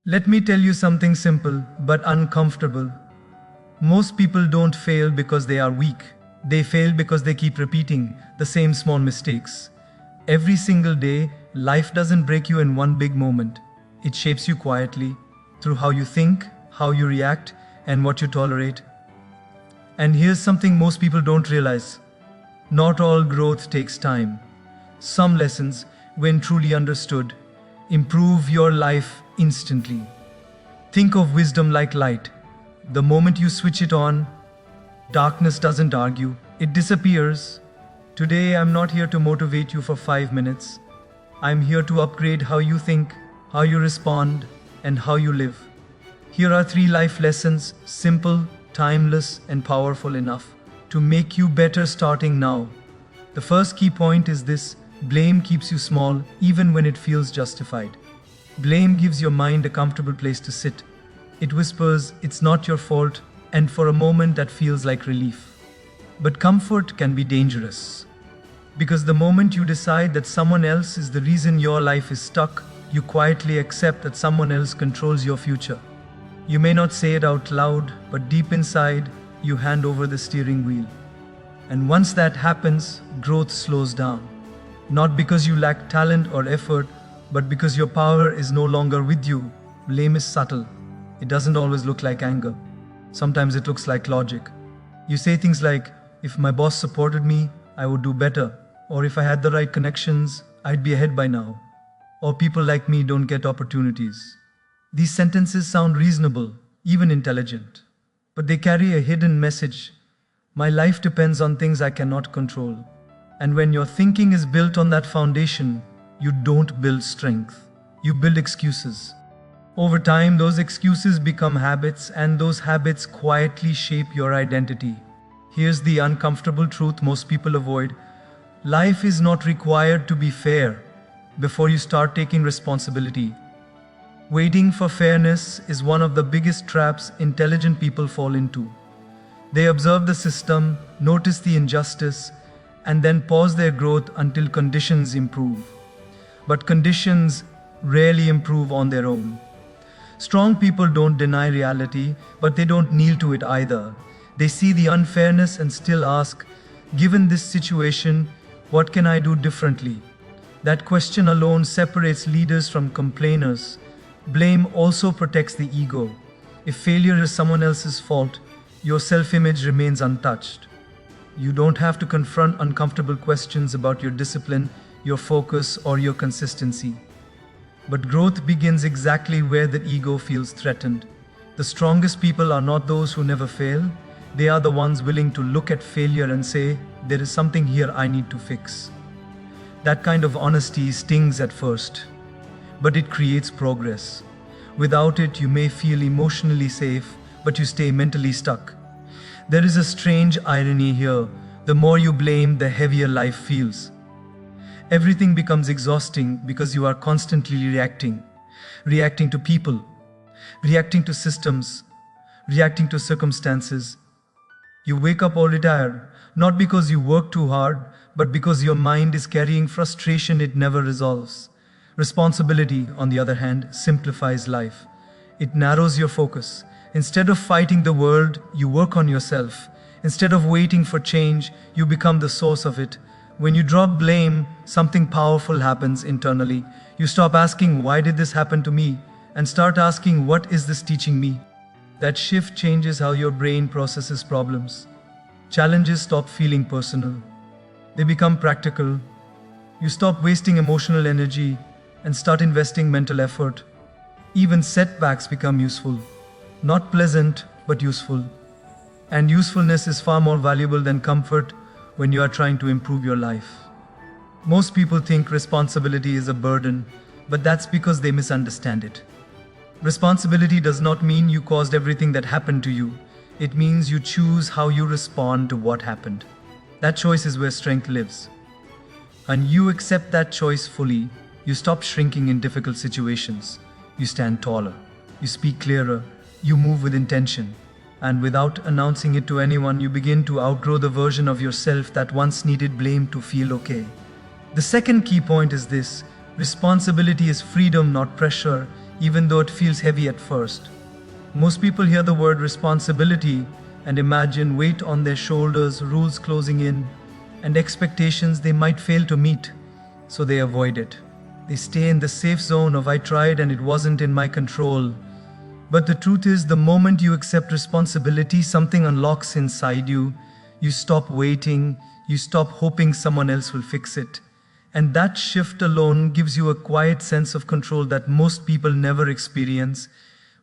Let me tell you something simple but uncomfortable. Most people don't fail because they are weak. They fail because they keep repeating the same small mistakes. Every single day, life doesn't break you in one big moment. It shapes you quietly through how you think, how you react, and what you tolerate. And here's something most people don't realize. Not all growth takes time. Some lessons, when truly understood, improve your life instantly. Think of wisdom like light. The moment you switch it on, darkness doesn't argue, it disappears. Today, I'm not here to motivate you for 5 minutes. I'm here to upgrade how you think, how you respond, and how you live. Here are 3 life lessons, simple, timeless, and powerful enough to make you better starting now. The first key point is this: blame keeps you small even when it feels justified. Blame gives your mind a comfortable place to sit. It whispers, it's not your fault, and for a moment that feels like relief. But comfort can be dangerous. Because the moment you decide that someone else is the reason your life is stuck, you quietly accept that someone else controls your future. You may not say it out loud, but deep inside, you hand over the steering wheel. And once that happens, growth slows down. Not because you lack talent or effort, but because your power is no longer with you. Blame is subtle. It doesn't always look like anger. Sometimes it looks like logic. You say things like, if my boss supported me, I would do better. Or if I had the right connections, I'd be ahead by now. Or people like me don't get opportunities. These sentences sound reasonable, even intelligent. But they carry a hidden message. My life depends on things I cannot control. And when your thinking is built on that foundation, you don't build strength. You build excuses. Over time, those excuses become habits, and those habits quietly shape your identity. Here's the uncomfortable truth most people avoid. Life is not required to be fair before you start taking responsibility. Waiting for fairness is one of the biggest traps intelligent people fall into. They observe the system, notice the injustice, and then pause their growth until conditions improve. But conditions rarely improve on their own. Strong people don't deny reality, but they don't kneel to it either. They see the unfairness and still ask, given this situation, what can I do differently? That question alone separates leaders from complainers. Blame also protects the ego. If failure is someone else's fault, your self-image remains untouched. You don't have to confront uncomfortable questions about your discipline, your focus, or your consistency. But growth begins exactly where the ego feels threatened. The strongest people are not those who never fail. They are the ones willing to look at failure and say, there is something here I need to fix. That kind of honesty stings at first, but it creates progress. Without it, you may feel emotionally safe, but you stay mentally stuck. There is a strange irony here. The more you blame, the heavier life feels. Everything becomes exhausting because you are constantly reacting. Reacting to people, reacting to systems, reacting to circumstances. You wake up already tired, not because you work too hard, but because your mind is carrying frustration it never resolves. Responsibility, on the other hand, simplifies life. It narrows your focus. Instead of fighting the world, you work on yourself. Instead of waiting for change, you become the source of it. When you drop blame, something powerful happens internally. You stop asking, why did this happen to me? And start asking, what is this teaching me? That shift changes how your brain processes problems. Challenges stop feeling personal. They become practical. You stop wasting emotional energy and start investing mental effort. Even setbacks become useful. Not pleasant, but useful. And usefulness is far more valuable than comfort when you are trying to improve your life. Most people think responsibility is a burden, but that's because they misunderstand it. Responsibility does not mean you caused everything that happened to you. It means you choose how you respond to what happened. That choice is where strength lives. And you accept that choice fully, you stop shrinking in difficult situations. You stand taller. You speak clearer. You move with intention. And without announcing it to anyone, you begin to outgrow the version of yourself that once needed blame to feel okay. The second key point is this: responsibility is freedom, not pressure. even though it feels heavy at first. Most people hear the word responsibility and imagine weight on their shoulders, rules closing in, and expectations they might fail to meet, so they avoid it. They stay in the safe zone of I tried and it wasn't in my control. But the truth is, the moment you accept responsibility, something unlocks inside you. You stop waiting, you stop hoping someone else will fix it. And that shift alone gives you a quiet sense of control that most people never experience.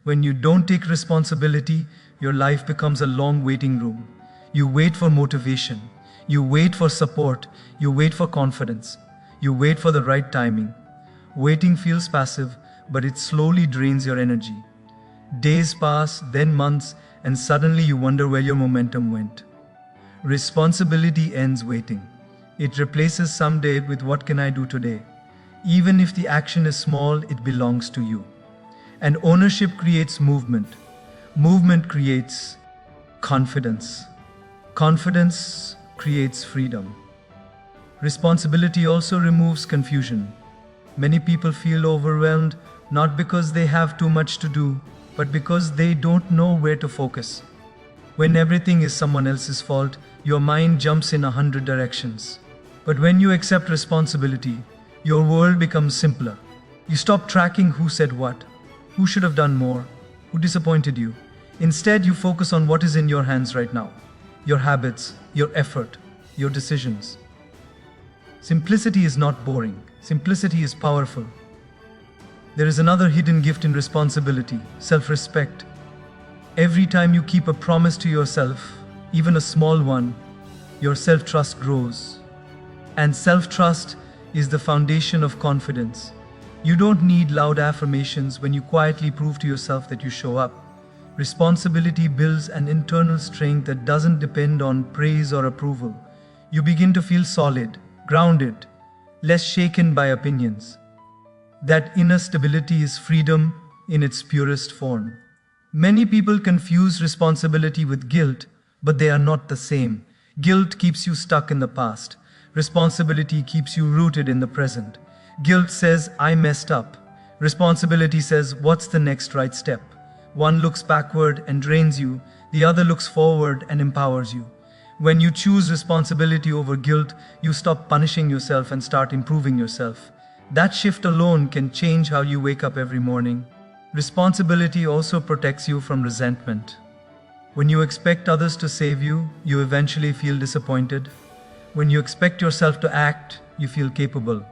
When you don't take responsibility, your life becomes a long waiting room. You wait for motivation, you wait for support, you wait for confidence, you wait for the right timing. Waiting feels passive, but it slowly drains your energy. Days pass, then months, and suddenly you wonder where your momentum went. Responsibility ends waiting. It replaces someday with what can I do today. Even if the action is small, it belongs to you. And ownership creates movement. Movement creates confidence. Confidence creates freedom. Responsibility also removes confusion. Many people feel overwhelmed not because they have too much to do, but because they don't know where to focus. When everything is someone else's fault, your mind jumps in 100 directions. But when you accept responsibility, your world becomes simpler. You stop tracking who said what, who should have done more, who disappointed you. Instead, you focus on what is in your hands right now. Your habits, your effort, your decisions. Simplicity is not boring. Simplicity is powerful. There is another hidden gift in responsibility, self-respect. Every time you keep a promise to yourself, even a small one, your self-trust grows. And self-trust is the foundation of confidence. You don't need loud affirmations when you quietly prove to yourself that you show up. Responsibility builds an internal strength that doesn't depend on praise or approval. You begin to feel solid, grounded, less shaken by opinions. That inner stability is freedom in its purest form. Many people confuse responsibility with guilt, but they are not the same. Guilt keeps you stuck in the past. Responsibility keeps you rooted in the present. Guilt says, I messed up. Responsibility says, what's the next right step? One looks backward and drains you, the other looks forward and empowers you. When you choose responsibility over guilt, you stop punishing yourself and start improving yourself. That shift alone can change how you wake up every morning. Responsibility also protects you from resentment. When you expect others to save you, you eventually feel disappointed. When you expect yourself to act, you feel capable.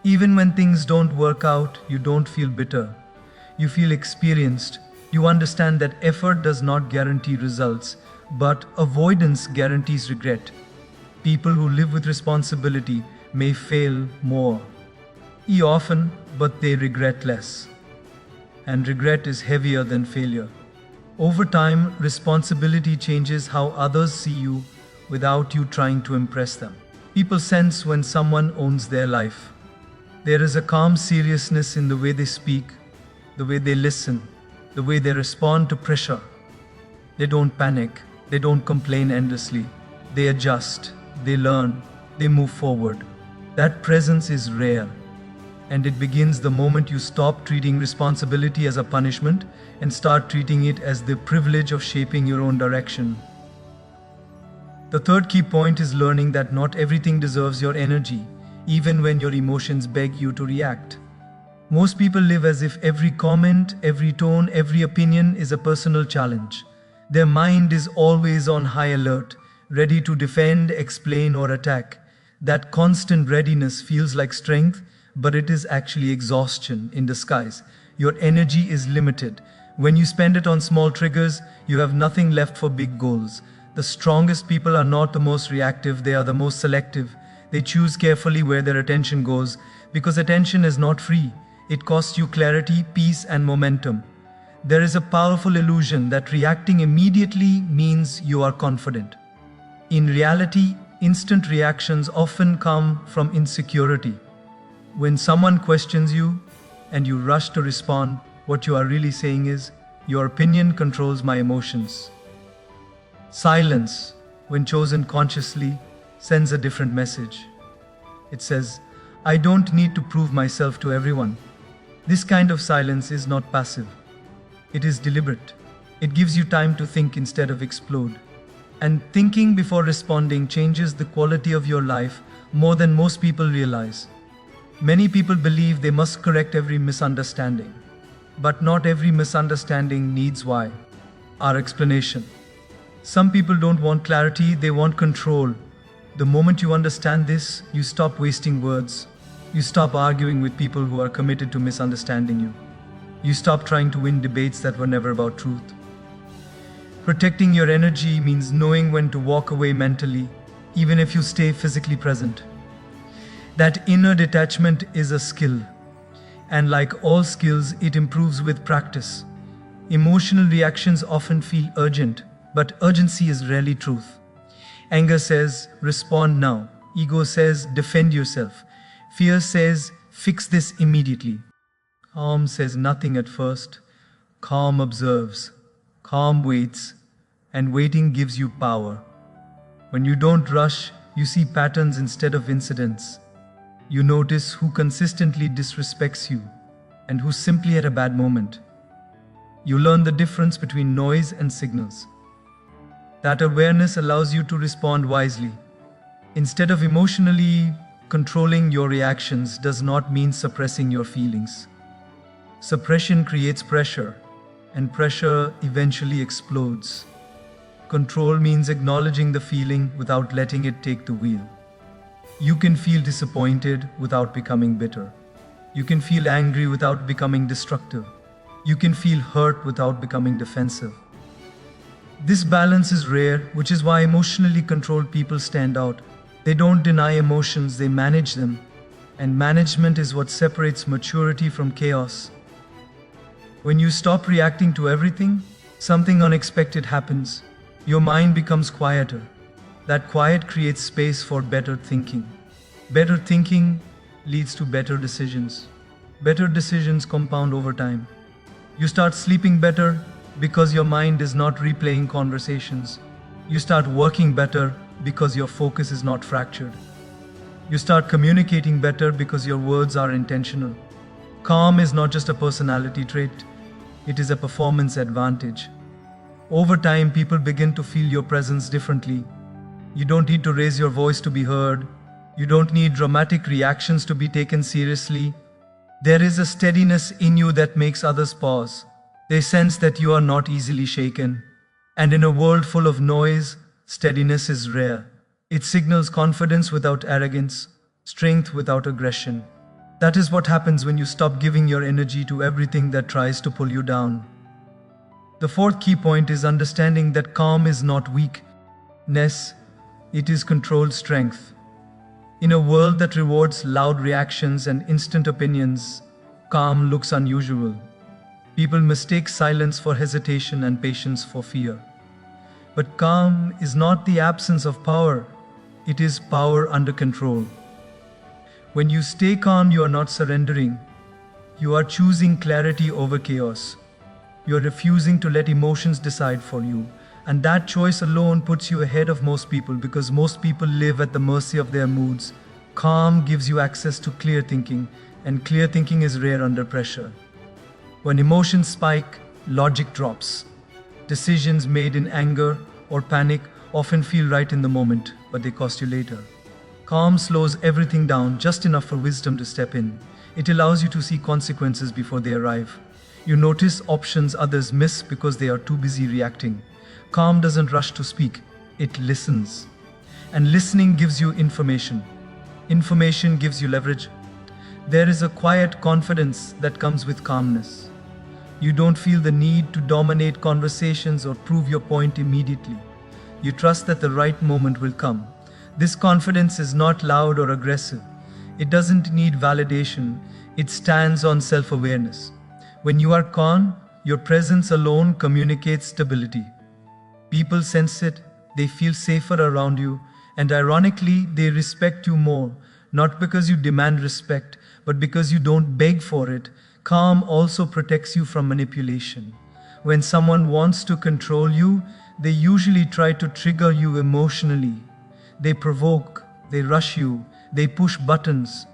Even when things don't work out, you don't feel bitter. You feel experienced. You understand that effort does not guarantee results, but avoidance guarantees regret. People who live with responsibility may fail more, often, but they regret less. And regret is heavier than failure. Over time, responsibility changes how others see you without you trying to impress them. People sense when someone owns their life. There is a calm seriousness in the way they speak, the way they listen, the way they respond to pressure. They don't panic, they don't complain endlessly. They adjust, they learn, they move forward. That presence is rare. And it begins the moment you stop treating responsibility as a punishment and start treating it as the privilege of shaping your own direction. The third key point is learning that not everything deserves your energy, even when your emotions beg you to react. Most people live as if every comment, every tone, every opinion is a personal challenge. Their mind is always on high alert, ready to defend, explain, or attack. That constant readiness feels like strength, but it is actually exhaustion in disguise. Your energy is limited. When you spend it on small triggers, you have nothing left for big goals. The strongest people are not the most reactive, they are the most selective. They choose carefully where their attention goes, because attention is not free. It costs you clarity, peace, and momentum. There is a powerful illusion that reacting immediately means you are confident. In reality, instant reactions often come from insecurity. When someone questions you and you rush to respond, what you are really saying is, your opinion controls my emotions. Silence, when chosen consciously, sends a different message. It says, I don't need to prove myself to everyone. This kind of silence is not passive, it is deliberate. It gives you time to think instead of explode. And thinking before responding changes the quality of your life more than most people realize. Many people believe they must correct every misunderstanding. But not every misunderstanding needs why. Our explanation. Some people don't want clarity, they want control. The moment you understand this, you stop wasting words. You stop arguing with people who are committed to misunderstanding you. You stop trying to win debates that were never about truth. Protecting your energy means knowing when to walk away mentally, even if you stay physically present. That inner detachment is a skill, and like all skills, it improves with practice. Emotional reactions often feel urgent, but urgency is rarely truth. Anger says, respond now. Ego says, defend yourself. Fear says, fix this immediately. Calm says nothing at first. Calm observes. Calm waits, and waiting gives you power. When you don't rush, you see patterns instead of incidents. You notice who consistently disrespects you and who simply had a bad moment. You learn the difference between noise and signals. That awareness allows you to respond wisely. Instead of emotionally controlling your reactions does not mean suppressing your feelings. Suppression creates pressure, and pressure eventually explodes. Control means acknowledging the feeling without letting it take the wheel. You can feel disappointed without becoming bitter. You can feel angry without becoming destructive. You can feel hurt without becoming defensive. This balance is rare, which is why emotionally controlled people stand out. They don't deny emotions, they manage them. And management is what separates maturity from chaos. When you stop reacting to everything, something unexpected happens. Your mind becomes quieter. That quiet creates space for better thinking. Better thinking leads to better decisions. Better decisions compound over time. You start sleeping better because your mind is not replaying conversations. You start working better because your focus is not fractured. You start communicating better because your words are intentional. Calm is not just a personality trait, it is a performance advantage. Over time, people begin to feel your presence differently. You don't need to raise your voice to be heard. You don't need dramatic reactions to be taken seriously. There is a steadiness in you that makes others pause. They sense that you are not easily shaken. And in a world full of noise, steadiness is rare. It signals confidence without arrogance, strength without aggression. That is what happens when you stop giving your energy to everything that tries to pull you down. The fourth key point is understanding that calm is not weakness, it is controlled strength. In a world that rewards loud reactions and instant opinions, calm looks unusual. People mistake silence for hesitation and patience for fear. But calm is not the absence of power, it is power under control. When you stay calm, you are not surrendering. You are choosing clarity over chaos. You are refusing to let emotions decide for you. And that choice alone puts you ahead of most people because most people live at the mercy of their moods. Calm gives you access to clear thinking, and clear thinking is rare under pressure. When emotions spike, logic drops. Decisions made in anger or panic often feel right in the moment, but they cost you later. Calm slows everything down just enough for wisdom to step in. It allows you to see consequences before they arrive. You notice options others miss because they are too busy reacting. Calm doesn't rush to speak, it listens. And listening gives you information. Information gives you leverage. There is a quiet confidence that comes with calmness. You don't feel the need to dominate conversations or prove your point immediately. You trust that the right moment will come. This confidence is not loud or aggressive. It doesn't need validation. It stands on self-awareness. When you are calm, your presence alone communicates stability. People sense it, they feel safer around you, and ironically, they respect you more, not because you demand respect, but because you don't beg for it. Calm also protects you from manipulation. When someone wants to control you, they usually try to trigger you emotionally. They provoke, they rush you, they push buttons.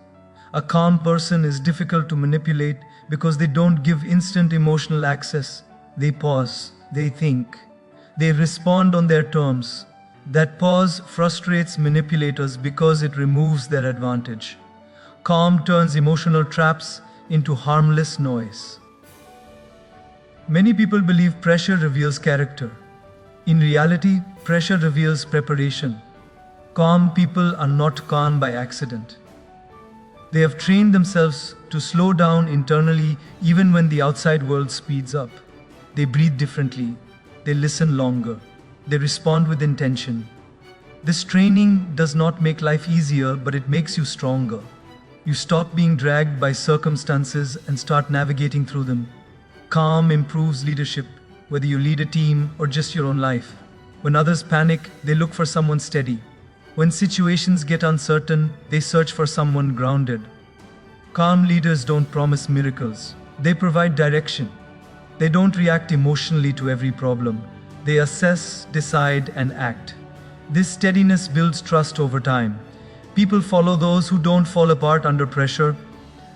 A calm person is difficult to manipulate because they don't give instant emotional access. They pause, they think, they respond on their terms. That pause frustrates manipulators because it removes their advantage. Calm turns emotional traps into harmless noise. Many people believe pressure reveals character. In reality, pressure reveals preparation. Calm people are not calm by accident. They have trained themselves to slow down internally even when the outside world speeds up. They breathe differently. They listen longer. They respond with intention. This training does not make life easier, but it makes you stronger. You stop being dragged by circumstances and start navigating through them. Calm improves leadership, whether you lead a team or just your own life. When others panic, they look for someone steady. When situations get uncertain, they search for someone grounded. Calm leaders don't promise miracles. They provide direction. They don't react emotionally to every problem. They assess, decide, and act. This steadiness builds trust over time. People follow those who don't fall apart under pressure.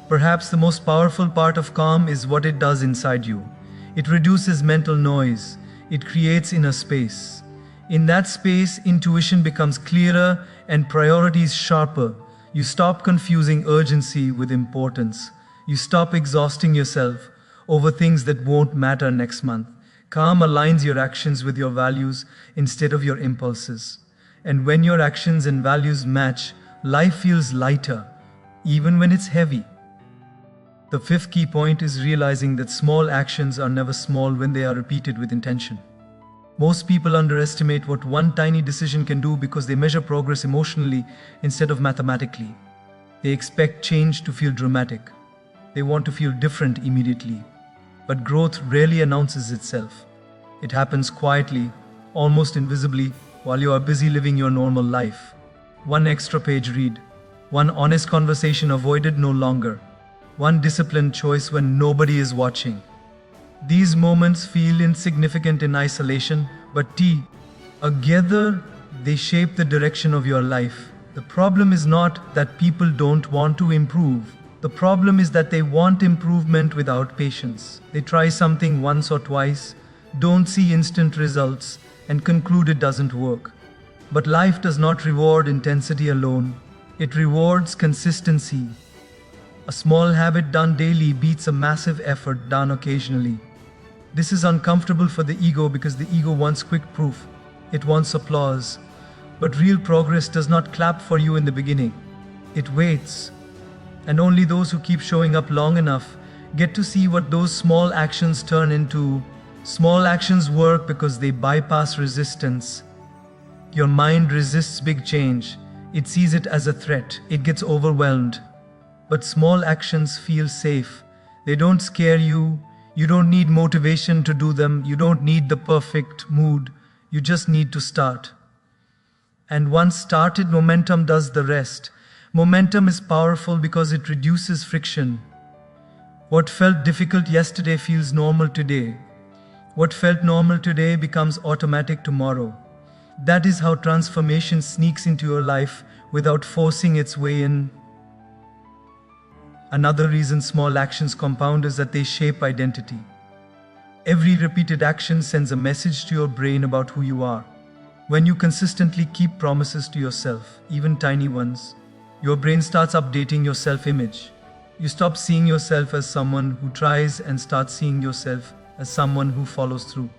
Perhaps the most powerful part of calm is what it does inside you. It reduces mental noise. It creates inner space. In that space, intuition becomes clearer and priorities sharper. You stop confusing urgency with importance. You stop exhausting yourself over things that won't matter next month. Calm aligns your actions with your values instead of your impulses. And when your actions and values match, life feels lighter, even when it's heavy. The fifth key point is realizing that small actions are never small when they are repeated with intention. Most people underestimate what one tiny decision can do because they measure progress emotionally instead of mathematically. They expect change to feel dramatic. They want to feel different immediately. But growth rarely announces itself. It happens quietly, almost invisibly, while you are busy living your normal life. One extra page read, one honest conversation avoided no longer, one disciplined choice when nobody is watching. These moments feel insignificant in isolation, but together they shape the direction of your life. The problem is not that people don't want to improve. The problem is that they want improvement without patience. They try something once or twice, don't see instant results, and conclude it doesn't work. But life does not reward intensity alone. It rewards consistency. A small habit done daily beats a massive effort done occasionally. This is uncomfortable for the ego because the ego wants quick proof. It wants applause. But real progress does not clap for you in the beginning. It waits. And only those who keep showing up long enough get to see what those small actions turn into. Small actions work because they bypass resistance. Your mind resists big change. It sees it as a threat. It gets overwhelmed. But small actions feel safe. They don't scare you. You don't need motivation to do them. You don't need the perfect mood. You just need to start. And once started, momentum does the rest. Momentum is powerful because it reduces friction. What felt difficult yesterday feels normal today. What felt normal today becomes automatic tomorrow. That is how transformation sneaks into your life without forcing its way in. Another reason small actions compound is that they shape identity. Every repeated action sends a message to your brain about who you are. When you consistently keep promises to yourself, even tiny ones, your brain starts updating your self-image. You stop seeing yourself as someone who tries and start seeing yourself as someone who follows through.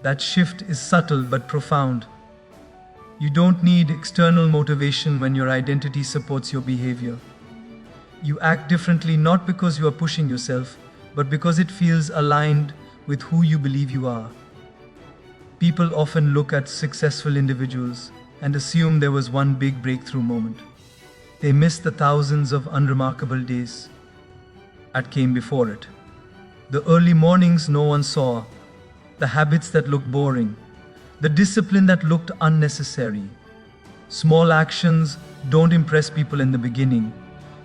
That shift is subtle but profound. You don't need external motivation when your identity supports your behavior. You act differently not because you are pushing yourself, but because it feels aligned with who you believe you are. People often look at successful individuals and assume there was one big breakthrough moment. They miss the thousands of unremarkable days that came before it. The early mornings no one saw, the habits that looked boring, the discipline that looked unnecessary. Small actions don't impress people in the beginning,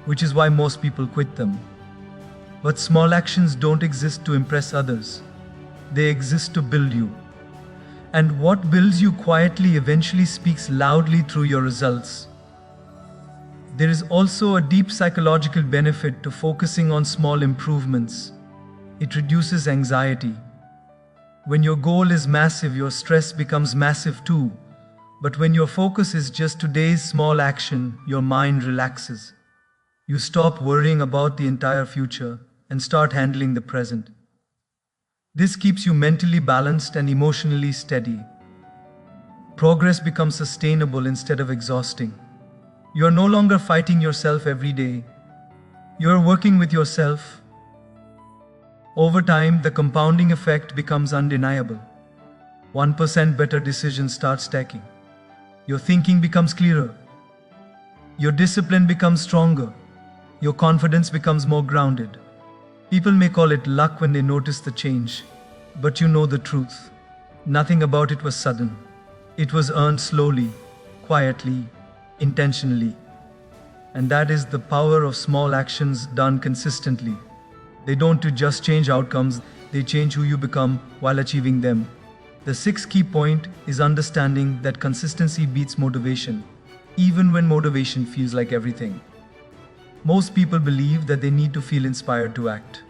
which is why most people quit them. But small actions don't exist to impress others. They exist to build you. And what builds you quietly eventually speaks loudly through your results. There is also a deep psychological benefit to focusing on small improvements. It reduces anxiety. When your goal is massive, your stress becomes massive too. But when your focus is just today's small action, your mind relaxes. You stop worrying about the entire future and start handling the present. This keeps you mentally balanced and emotionally steady. Progress becomes sustainable instead of exhausting. You are no longer fighting yourself every day. You are working with yourself. Over time, the compounding effect becomes undeniable. 1% better decisions start stacking. Your thinking becomes clearer. Your discipline becomes stronger. Your confidence becomes more grounded. People may call it luck when they notice the change, but you know the truth. Nothing about it was sudden. It was earned slowly, quietly, intentionally. And that is the power of small actions done consistently. They don't just change outcomes, they change who you become while achieving them. The sixth key point is understanding that consistency beats motivation, even when motivation feels like everything. Most people believe that they need to feel inspired to act.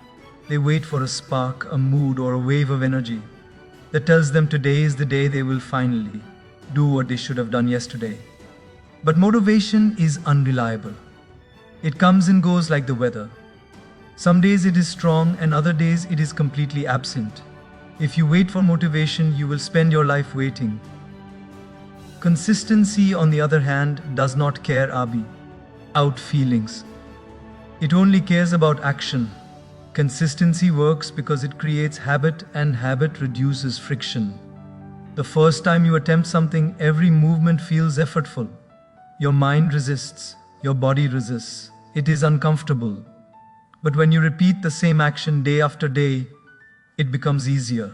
They wait for a spark, a mood, or a wave of energy that tells them today is the day they will finally do what they should have done yesterday. But motivation is unreliable. It comes and goes like the weather. Some days it is strong and other days it is completely absent. If you wait for motivation, you will spend your life waiting. Consistency, on the other hand, does not care about feelings. It only cares about action. Consistency works because it creates habit, and habit reduces friction. The first time you attempt something, every movement feels effortful. Your mind resists, your body resists. It is uncomfortable. But when you repeat the same action day after day, it becomes easier.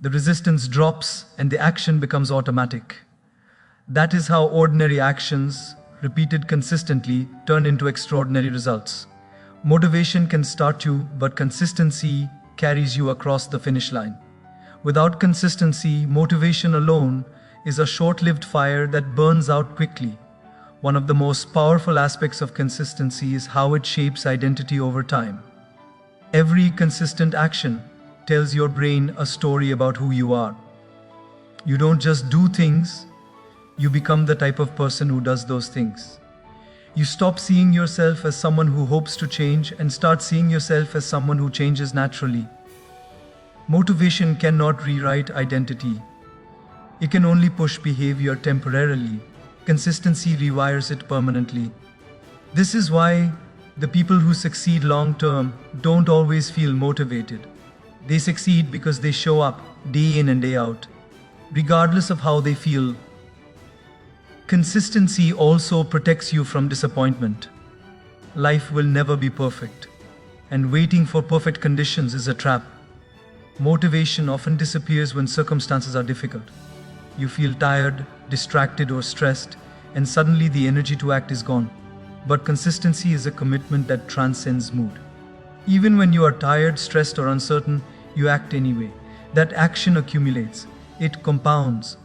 The resistance drops and the action becomes automatic. That is how ordinary actions, repeated consistently, turn into extraordinary results. Motivation can start you, but consistency carries you across the finish line. Without consistency, motivation alone is a short-lived fire that burns out quickly. One of the most powerful aspects of consistency is how it shapes identity over time. Every consistent action tells your brain a story about who you are. You don't just do things, you become the type of person who does those things. You stop seeing yourself as someone who hopes to change and start seeing yourself as someone who changes naturally. Motivation cannot rewrite identity. It can only push behavior temporarily. Consistency rewires it permanently. This is why the people who succeed long term don't always feel motivated. They succeed because they show up day in and day out, regardless of how they feel. Consistency also protects you from disappointment. Life will never be perfect, and waiting for perfect conditions is a trap. Motivation often disappears when circumstances are difficult. You feel tired, distracted, or stressed, and suddenly the energy to act is gone. But consistency is a commitment that transcends mood. Even when you are tired, stressed, or uncertain, you act anyway. That action accumulates. It compounds.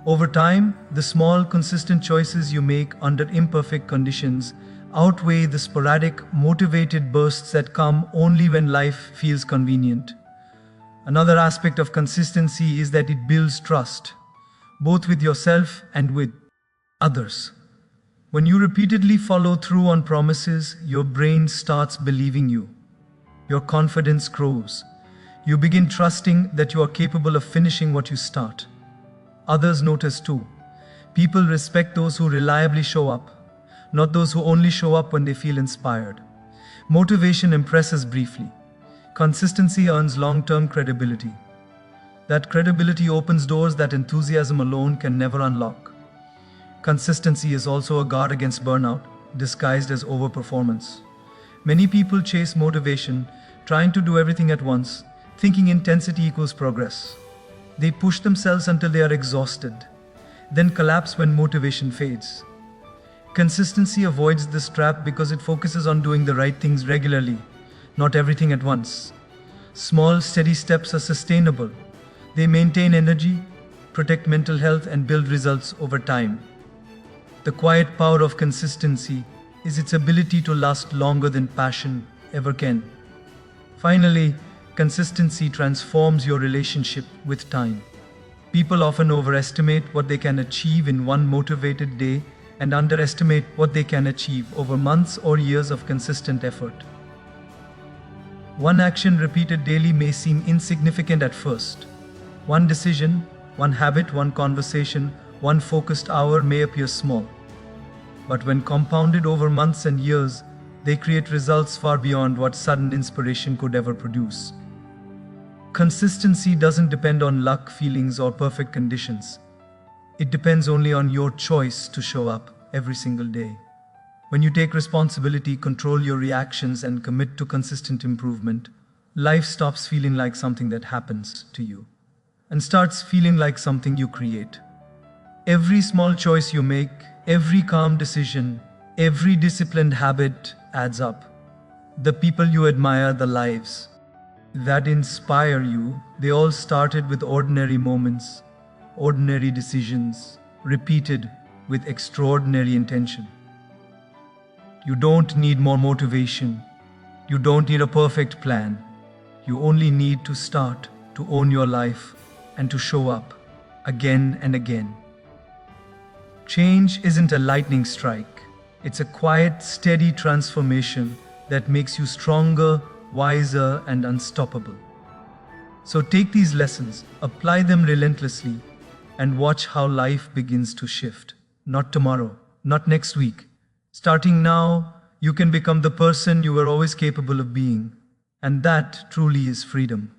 Over time, the small, consistent choices you make under imperfect conditions outweigh the sporadic, motivated bursts that come only when life feels convenient. Another aspect of consistency is that it builds trust, both with yourself and with others. When you repeatedly follow through on promises, your brain starts believing you. Your confidence grows. You begin trusting that you are capable of finishing what you start. Others notice too. People respect those who reliably show up, not those who only show up when they feel inspired. Motivation impresses briefly. Consistency earns long-term credibility. That credibility opens doors that enthusiasm alone can never unlock. Consistency is also a guard against burnout, disguised as overperformance. Many people chase motivation, trying to do everything at once, thinking intensity equals progress. They push themselves until they are exhausted, then collapse when motivation fades. Consistency avoids this trap because it focuses on doing the right things regularly, not everything at once. Small, steady steps are sustainable. They maintain energy, protect mental health, and build results over time. The quiet power of consistency is its ability to last longer than passion ever can. Finally, consistency transforms your relationship with time. People often overestimate what they can achieve in one motivated day and underestimate what they can achieve over months or years of consistent effort. One action repeated daily may seem insignificant at first. One decision, one habit, one conversation, one focused hour may appear small. But when compounded over months and years, they create results far beyond what sudden inspiration could ever produce. Consistency doesn't depend on luck, feelings, or perfect conditions. It depends only on your choice to show up every single day. When you take responsibility, control your reactions, and commit to consistent improvement, life stops feeling like something that happens to you and starts feeling like something you create. Every small choice you make, every calm decision, every disciplined habit adds up. The people you admire, the lives that inspire you, they all started with ordinary moments, ordinary decisions, repeated with extraordinary intention. You don't need more motivation. You don't need a perfect plan. You only need to start, to own your life, and to show up again and again. Change isn't a lightning strike. It's a quiet, steady transformation that makes you stronger, wiser, and unstoppable. So take these lessons, apply them relentlessly, and watch how life begins to shift. Not tomorrow, not next week. Starting now, you can become the person you were always capable of being. And that truly is freedom.